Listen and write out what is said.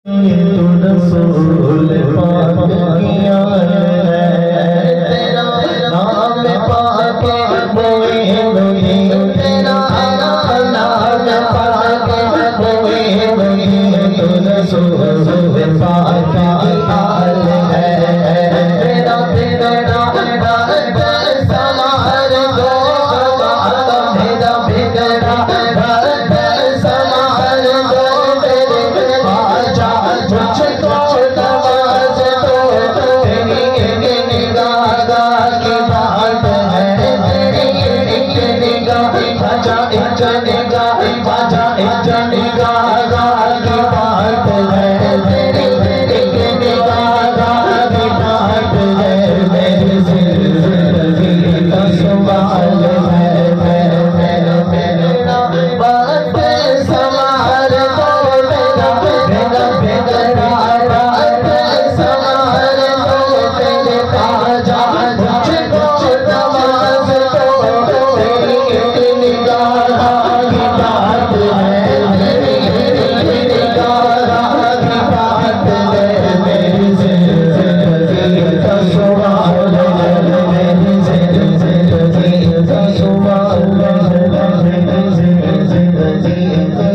तू रसूल पाक किया है, तेरा नाम पाक बोए नहीं, तेरा नाम पाक बोए नहीं, तू रसूल पाक किया है, तेरा समार दो मेरा बिगड़ा समार दो मेरे बाजा तुझको नवाज दो, तेरी एक निगाह की बात है, तेरी एक निगाह बाजा एक निगाह बाजा एक निगाह की बात है, तेरी एक निगाह की बात है, मेरी जिंदगी का सवाल है, मेरा बात समार दो मेरा बिगड़ा बात समार दो मेरे बाजा तुझको नवाज दो, तेरी एक निगाह की बात है, तेरी एक निगाह की बात है, मेरी जिंदगी का सवाल है, मेरी जिंदगी का सवाल है, मेरी जिंदगी का